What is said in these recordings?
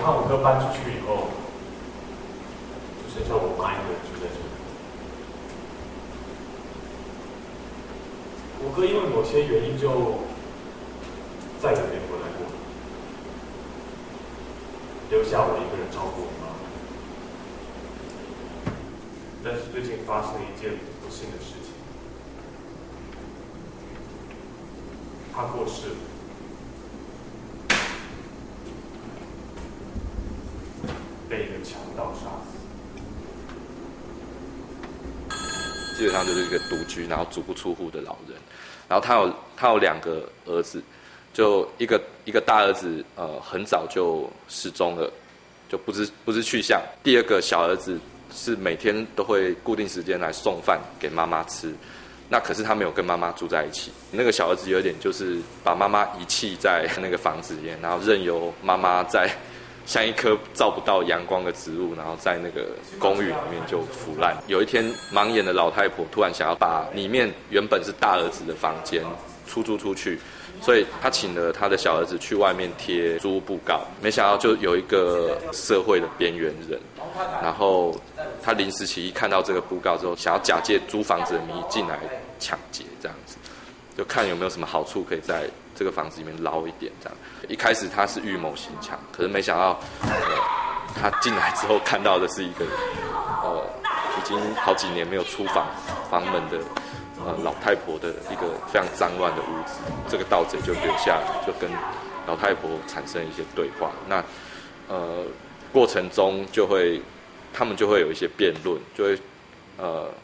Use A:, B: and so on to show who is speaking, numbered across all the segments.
A: 和我哥搬出去以后，就剩下我妈一个人住在这里。我哥因为某些原因就再也没回来过，留下我一个人照顾我妈。但是最近发生了一件不幸的事情，他过世了。被一个强盗杀死。
B: 基本上就是一个独居，然后足不出户的老人。然后他有2个儿子，就一个大儿子很早就失踪了，就不知去向。第2个小儿子是每天都会固定时间来送饭给妈妈吃，那可是他没有跟妈妈住在一起。那个小儿子有点就是把妈妈遗弃在那个房子里面，然后任由妈妈在像一棵照不到阳光的植物，然后在那个公寓里面就腐烂。有一天，盲眼的老太婆突然想要把里面原本是大儿子的房间出租出去，所以她请了她的小儿子去外面贴租屋布告。没想到就有一个社会的边缘人，然后他临时起意看到这个布告之后，想要假借租房子的名义进来抢劫，这样子，就看有没有什么好处可以在这个房子里面捞一点这样。一开始他是预谋心强，可是没想到，他进来之后看到的是一个已经好几年没有出房门的老太婆的一个非常脏乱的屋子。这个盗贼就留下来，就跟老太婆产生一些对话。那过程中他们就会有一些辩论，就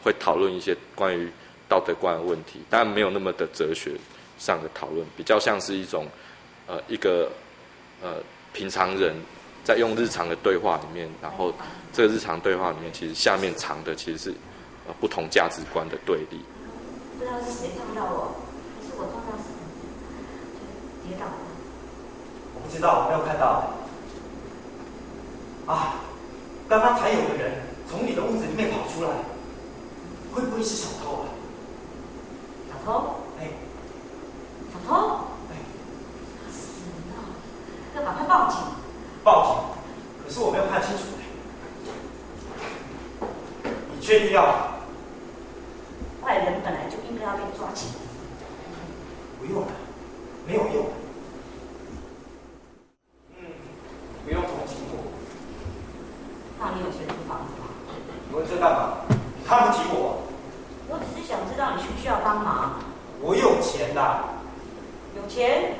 B: 会讨论一些关于道德观的问题，当然没有那么的哲学上的讨论，比较像是一种一个平常人在用日常的对话里面，然后这个日常对话里面，其实下面藏的其实是不同价值观的对立。
C: 不知道是谁撞到我，还是我撞到谁，就跌倒了。
D: 我不知道，我没有看到。啊，刚刚才有个人从你的屋子里面跑出来，会不会是小偷啊？
C: 小偷？
D: 哎，
C: 小偷？
D: 哎，
C: 他死了，要赶快报警。
D: 报警？可是我没有看清楚。你确定要？
C: 坏人本来就应该要被抓起来。
D: 不用了，没有用。不用同情我。
C: 那你有钱租房子吗？
D: 你问这干嘛？你看不起我？
C: 我只是想知道你需不需要帮忙。
D: 我有钱的。
C: 有钱？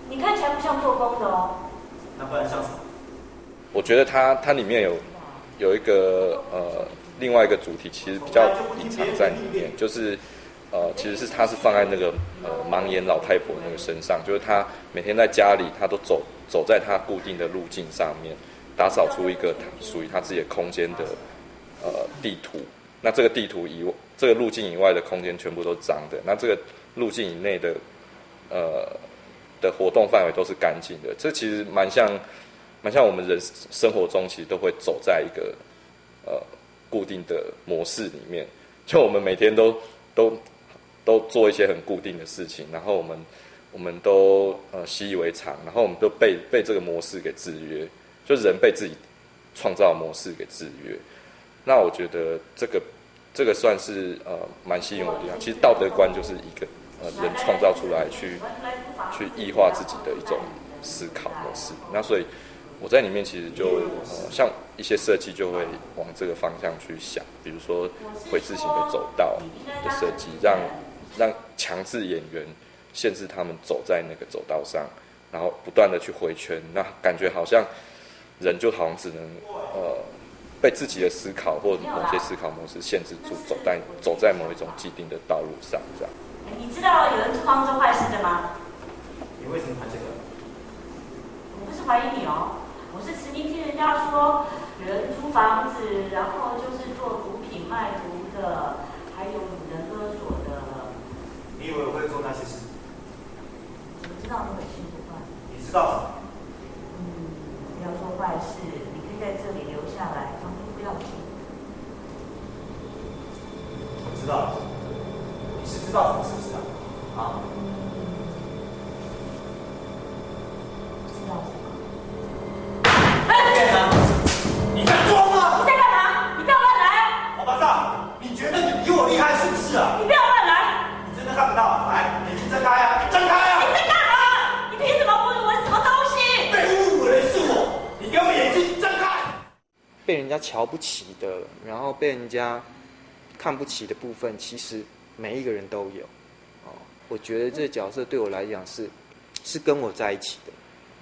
C: 你看起来不像做工的哦。
D: 那不然像什么？
B: 我觉得它里面有一个另外一个主题，其实比较隐藏在里面，就是其实他是放在那个盲眼老太婆那个身上，就是他每天在家里，他都走在他固定的路径上面，打扫出一个属于他自己的空间的地图。那这个地图这个路径以外的空间全部都是脏的，那这个路径以内的活动范围都是干净的。这其实蛮像我们人生活中其实都会走在一个固定的模式里面，就我们每天都做一些很固定的事情，然后我们都习以为常，然后我们都被这个模式给制约，就人被自己创造的模式给制约。那我觉得这个算是蛮吸引我的地方。其实道德观就是一个人创造出来去异化自己的一种思考模式。那所以我在里面其实就像一些设计就会往这个方向去想，比如说回字形的走道的设计，让强制演员限制他们走在那个走道上，然后不断的去回圈，那感觉好像人就好像只能被自己的思考或某些思考模式限制住，走在某一种既定的道路上，这样。
C: 你知道有人租房做坏事的吗？
D: 你为什么谈这个？
C: 我不是怀疑你哦，我是曾经听人家说，有人租房子，然后就是做毒品卖毒的，还有女人勒索的。
D: 你以为我会做那些事？
C: 我知道你很清楚吧？
D: 你知道什么？
C: 不要做坏事，你可以在这里留下来，房租不要钱。
D: 我知道了。你是知道什么是不是啊？啊？
C: 知道什么？
E: 家瞧不起的，然后被人家看不起的部分，其实每一个人都有。哦，我觉得这个角色对我来讲是跟我在一起的，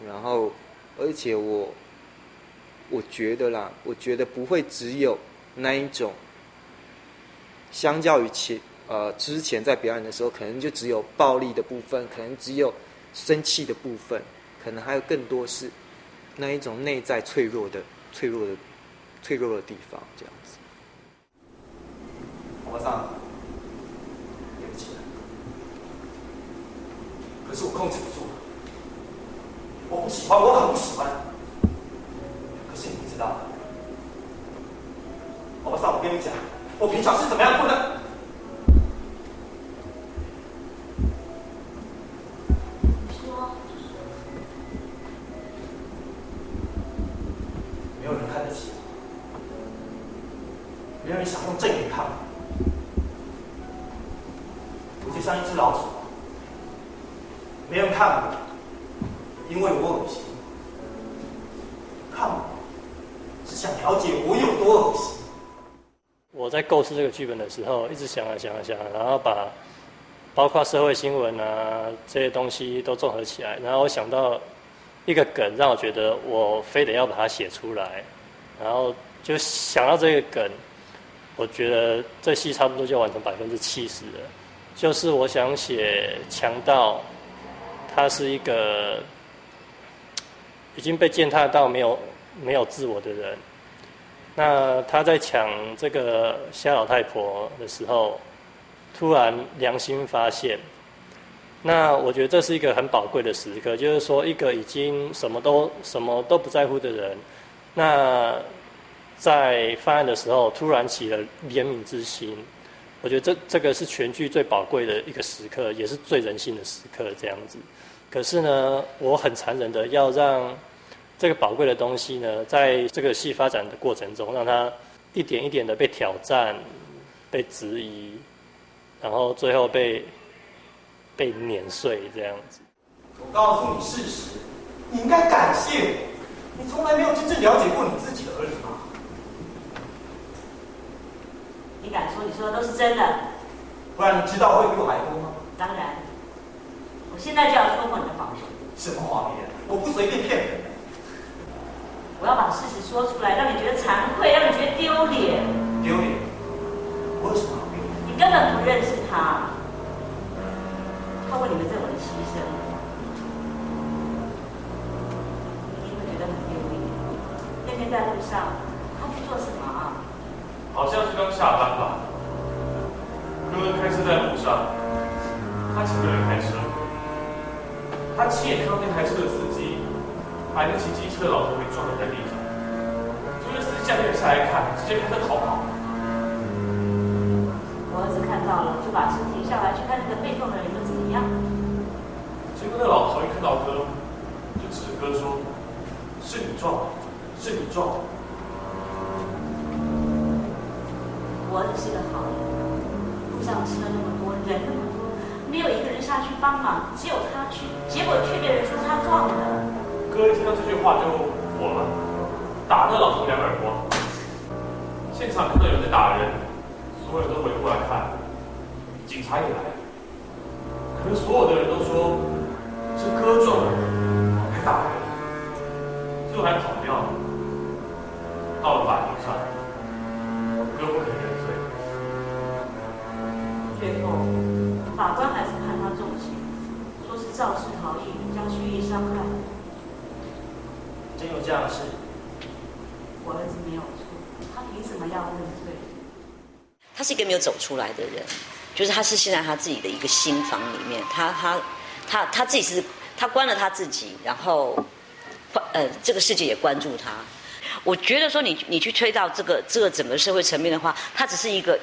E: 然后而且我觉得啦，我觉得不会只有那一种，相较于之前在表演的时候，可能就只有暴力的部分，可能只有生气的部分，可能还有更多是那一种内在脆弱的地方，这样子。
D: 王上，对不起，可是我控制不住，我不喜欢，我很不喜欢。可是你不知道，王上，我跟你讲，我平常是怎么样过的。没有人看得起我，没有人想用正眼看我，我就像一只老鼠，没人看我，因为我恶心。看我是想了解我有多恶心。
F: 我在构思这个剧本的时候，一直想，然后把包括社会新闻啊这些东西都综合起来，然后我想到一个梗，让我觉得我非得要把它写出来，然后就想到这个梗，我觉得这戏差不多就完成70%了。就是我想写强盗，他是一个已经被践踏到没有自我的人。那他在抢这个夏老太婆的时候，突然良心发现。那我觉得这是一个很宝贵的时刻，就是说一个已经什么都不在乎的人，那在犯案的时候突然起了怜悯之心。我觉得这个是全剧最宝贵的一个时刻，也是最人性的时刻，这样子。可是呢，我很残忍的要让这个宝贵的东西呢，在这个戏发展的过程中，让它一点一点的被挑战、被质疑，然后最后被碾碎这样子。
D: 我告诉你事实，你应该感谢我。你从来没有真正了解过你自己的儿子吗？
C: 你敢说你说的都是真的？
D: 不然你知道会比我还多吗？
C: 当然，我现在就要戳破你的谎言。
D: 什么谎言？我不随便骗人的。
C: 我要把事实说出来，让你觉得惭愧，让你觉得丢脸。
D: 丢脸？我有什么好丢脸？
C: 你根本不认识他，他为你们这种人牺牲，你一定会觉得很丢脸。那天在路上，他去做什么啊？
A: 好像是刚下班吧。哥开车在路上，他前面有人开车，他亲眼看到那台车的司机把那骑机车的老头给撞倒在地上，就是司机下面下来看，直接开车逃跑。
C: 我儿子看到了，就把车停下来，去看那个被撞的人又怎么样？
A: 结果那老头一看到哥，就指着哥说：“是你撞，是你撞。”
C: 我儿子是个好人，路上车那么多，人那么多，没有一个人下去帮忙，只有他去，结果却被人说他撞的。
A: 哥一听到这句话就火了，打那老头2耳光。现场看到有人在打人，所有人都围过来看，警察也来了。可是所有的人都说是哥撞了人，还打人，最后还跑掉了。到了法庭上，哥不肯认罪。
C: 最后，法官还是判他重刑，说是肇事逃逸加蓄意伤害。
D: 真有这样的事？
C: 我儿子没有错，他凭什么要认罪？
G: 他是一个没有走出来的人，就是他是现在他自己的一个心房里面，他自己是他关了他自己，然后这个世界也关注他。我觉得说你去推到这个整个社会层面的话，它只是一个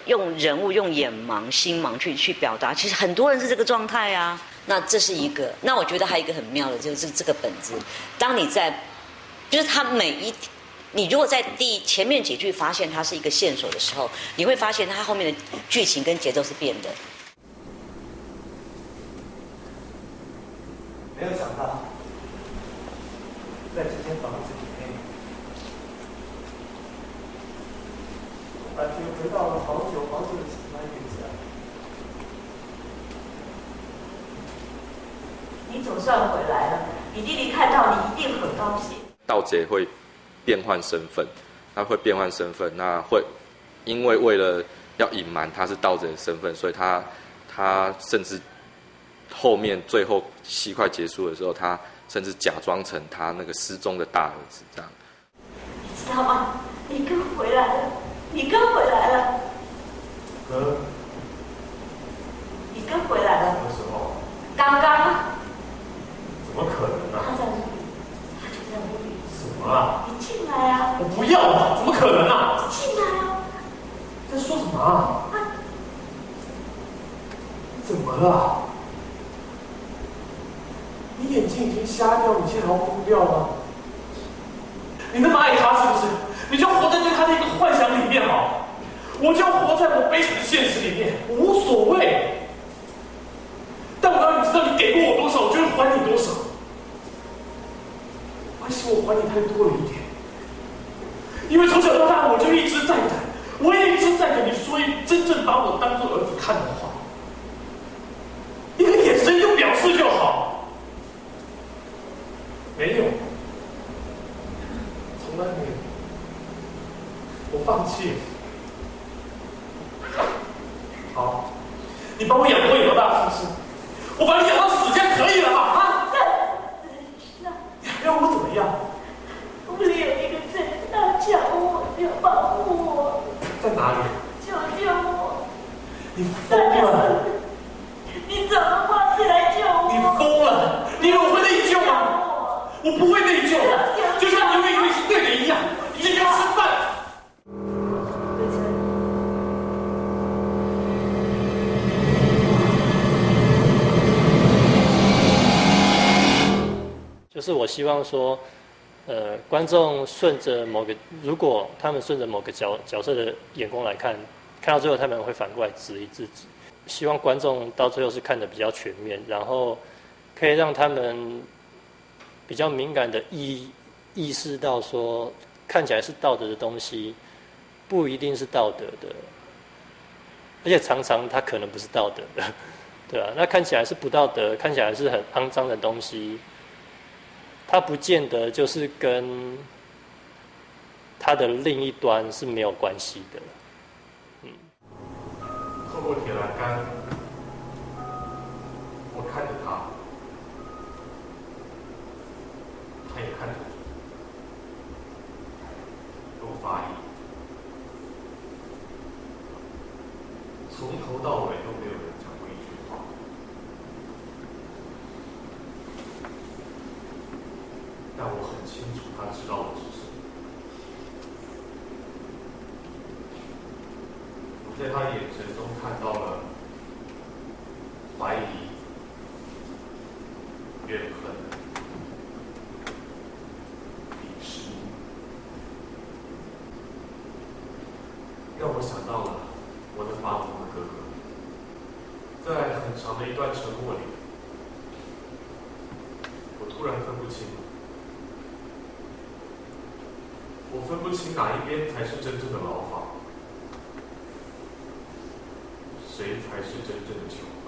G: 用人物用眼盲心盲去表达，其实很多人是这个状态啊。那这是一个，那我觉得还有一个很妙的就是这个本子，当你在就是他你如果在前面几句发现它是一个线索的时候，你会发现它后面的剧情跟节奏是变的。
D: 没有想到，在这间房子里面，
A: 感觉回到了好久好久以前那个家。
C: 你总算回来了，你弟弟看到你一定很高兴。
B: 盗贼会变换身份，他会变换身份，那会因为了要隐瞒他是盗贼的身份，所以他甚至后面最后戏快结束的时候，他甚至假装成他那个失踪的大儿子这样。
C: 你知道吗？你哥回来了，你哥回来了，
A: 哥，
C: 你哥回来了。
A: 什么时候？
C: 刚刚
A: 怎么可能
C: 他
A: 啊？
C: 在屋里，他就在屋里。
A: 什么啊？
C: 你进来啊！
A: 我不要啊！怎么可能啊？
C: 你进来啊！
A: 在说什么啊？你怎么了？你眼睛已经瞎掉，你现在还要疯掉吗？你那么爱他是不是？你就活在对他的一个幻想里面好，我就活在我悲惨的现实里面，我无所谓。但我要让你知道，你给过我多少，我就会还你多少。我还嫌我还你太多了一点，因为从小到大我就一直在等，我也一直在等你说一真正把我当做儿子看的话，一个眼神一个表示就好。没有，从来没有，我放弃了。好，你把我养多养到大是不是？我把你养到死，这样可以了吧？啊？你还要我怎么样？
C: 屋里有一个贼，他抢我，要保护我，
A: 在哪里？
C: 救救我！
A: 你疯了！
C: 你怎么花钱来救我？
A: 你疯了！你以为我会内疚吗？我不会内疚，就像你以为你是对的一样，你今天要吃饭。
C: 魏晨，
F: 就是我希望说，观众顺着如果他们顺着某个角色的眼光来看，看到最后他们会反过来质疑自己。希望观众到最后是看得比较全面，然后可以让他们比较敏感的意识到说，看起来是道德的东西，不一定是道德的，而且常常它可能不是道德的，对吧？那看起来是不道德，看起来是很肮脏的东西，它不见得就是跟它的另一端是没有关系的。
A: 透过铁栏杆，我看着他，他也看着我，都发言，从头到尾都没有人讲过一句话。但我很清楚，他知道我是谁。我在他眼神中看到了怀疑、怨恨、鄙视，让我想到了我的发疯的哥哥。在很长的一段沉默里，我突然分不清了。我分不清哪一边才是真正的牢房，谁才是真正的囚犯。